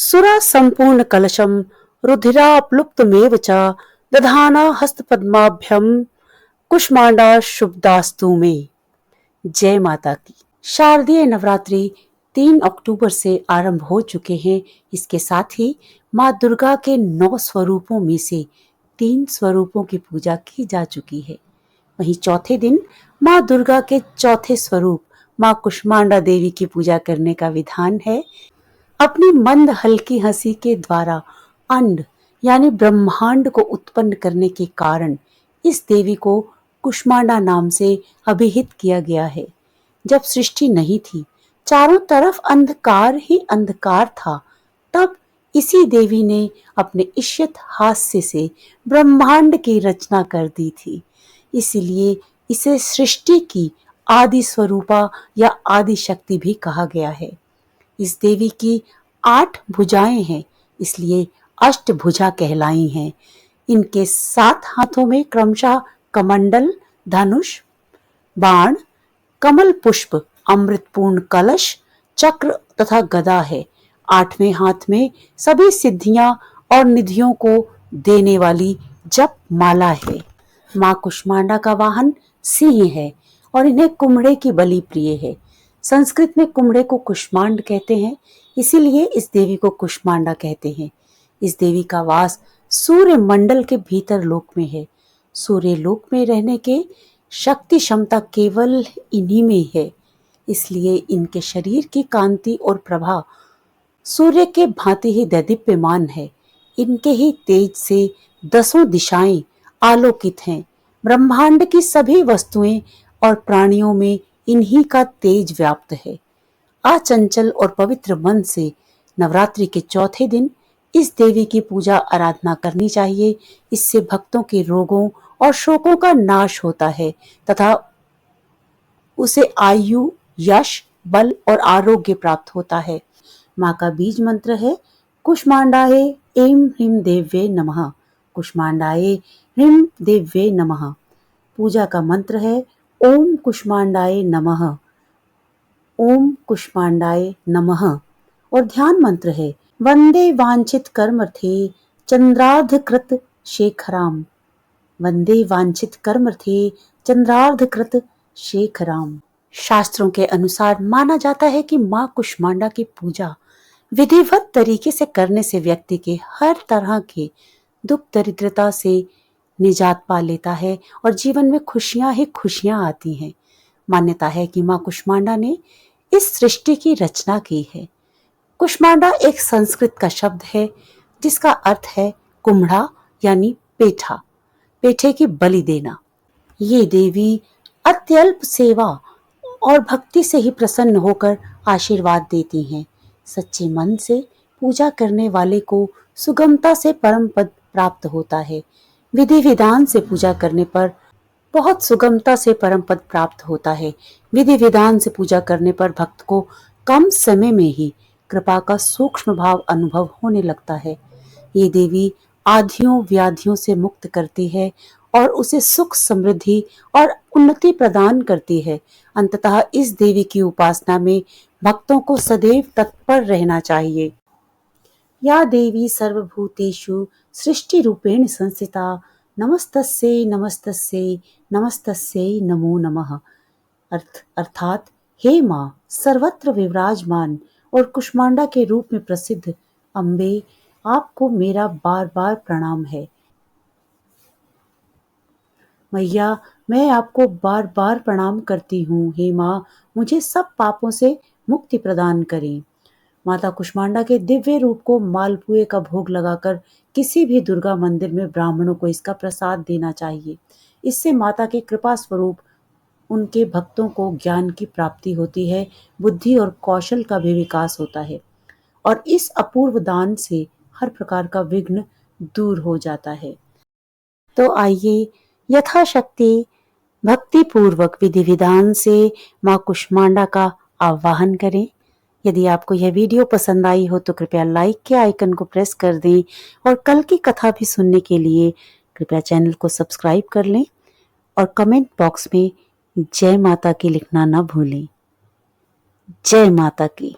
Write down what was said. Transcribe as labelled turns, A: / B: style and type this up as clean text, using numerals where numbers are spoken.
A: सुरा संपूर्ण कलशम रुधिराप्लुप्तमेव च दधाना हस्तपद्माभ्यम कुष्मांडा शुभदास्तु में। जय माता की। शारदीय नवरात्रि 3 अक्टूबर से आरंभ हो चुके हैं। इसके साथ ही माँ दुर्गा के 9 स्वरूपों में से 3 स्वरूपों की पूजा की जा चुकी है। वहीं चौथे दिन माँ दुर्गा के चौथे स्वरूप माँ कुष्मांडा देवी की पूजा करने का विधान है। अपनी मंद हल्की हंसी के द्वारा अंड यानी ब्रह्मांड को उत्पन्न करने के कारण इस देवी को कुष्मांडा नाम से अभिहित किया गया है। जब सृष्टि नहीं थी, चारों तरफ अंधकार ही अंधकार था, तब इसी देवी ने अपने इष्यत हास्य से ब्रह्मांड की रचना कर दी थी। इसलिए इसे सृष्टि की आदि स्वरूपा या आदि शक्ति भी कहा गया है। इस देवी की 8 भुजाएं हैं, इसलिए अष्टभुजा कहलाई हैं। इनके 7 हाथों में क्रमशः कमंडल, धनुष, बाण, कमल पुष्प, अमृतपूर्ण कलश, चक्र तथा गदा है। 8वें हाथ में सभी सिद्धियां और निधियों को देने वाली जप माला है। माँ कुष्मांडा का वाहन सिंह है और इन्हें कुम्हड़े की बलि प्रिय है। संस्कृत में कुम्हड़े को कुष्मांड कहते हैं, इसीलिए इस देवी को कुष्मांडा कहते हैं। इस देवी का वास सूर्य मंडल के भीतर लोक में है। सूर्य लोक में रहने के शक्ति क्षमता केवल इन्हीं में है, इसलिए इनके शरीर की कांति और प्रभा सूर्य के भांति ही दैदीप्यमान है। इनके ही तेज से 10 दिशाएं आलोकित हैं। ब्रह्मांड की सभी वस्तुएं और प्राणियों में इन्हीं का तेज व्याप्त है। अचंचल और पवित्र मन से नवरात्रि के चौथे दिन इस देवी की पूजा आराधना करनी चाहिए। इससे भक्तों के रोगों और शोकों का नाश होता है तथा उसे आयु, यश, बल और आरोग्य प्राप्त होता है। माँ का बीज मंत्र है कुष्मांडाये ऐं ह्रीं देव्ये नमः। कुष्मांडाये ह्रीं देव्ये नमः। पूजा का मंत्र है ओम कुष्मांडाये नमः, ओम कुष्मांडाये नमः। और ध्यान मंत्र है वंदे वांछित कर्मर्थे चंद्रार्धकृत शेखराम। वंदे वांछित कर्मर्थे चंद्रार्धकृत शेखराम। शास्त्रों के अनुसार माना जाता है कि माँ कुष्मांडा की पूजा विधिवत तरीके से करने से व्यक्ति के हर तरह के दुख दरिद्रता से निजात पा लेता है और जीवन में खुशियां ही खुशियां आती हैं। मान्यता है कि माँ कुष्मांडा ने इस सृष्टि की रचना की है। कुष्मांडा एक संस्कृत का शब्द है जिसका अर्थ है कुम्हड़ा यानी पेठा, पेठे की बलि देना। ये देवी अत्यल्प सेवा और भक्ति से ही प्रसन्न होकर आशीर्वाद देती हैं। सच्चे मन से पूजा करने वाले को सुगमता से परम पद प्राप्त होता है। विधि विधान से पूजा करने पर बहुत सुगमता से परम पद प्राप्त होता है। विधि विधान से पूजा करने पर भक्त को कम समय में ही कृपा का सूक्ष्म भाव अनुभव होने लगता है। ये देवी आधियों व्याधियों से मुक्त करती है और उसे सुख, समृद्धि और उन्नति प्रदान करती है। अंततः इस देवी की उपासना में भक्तों को सदैव तत्पर रहना चाहिए। या देवी सर्वभूतेषु सृष्टि रूपेण संस्थिता नमस्तस्यै नमस्तस्यै नमस्तस्यै नमो नमः। अर्थात हे माँ सर्वत्र विराजमान और कुष्मांडा के रूप में प्रसिद्ध अम्बे, आपको मेरा बार बार प्रणाम है। मैया मैं आपको बार बार प्रणाम करती हूँ। हे माँ मुझे सब पापों से मुक्ति प्रदान करें। माता कुष्मांडा के दिव्य रूप को मालपुए का भोग लगाकर किसी भी दुर्गा मंदिर में ब्राह्मणों को इसका प्रसाद देना चाहिए। इससे माता के कृपा स्वरूप उनके भक्तों को ज्ञान की प्राप्ति होती है, बुद्धि और कौशल का भी विकास होता है और इस अपूर्व दान से हर प्रकार का विघ्न दूर हो जाता है। तो आइए यथाशक्ति भक्ति पूर्वक विधि विधान से माँ कुष्मांडा का आवाहन करें। यदि आपको यह वीडियो पसंद आई हो तो कृपया लाइक के आइकन को प्रेस कर दें और कल की कथा भी सुनने के लिए कृपया चैनल को सब्सक्राइब कर लें और कमेंट बॉक्स में जय माता की लिखना न भूलें। जय माता की।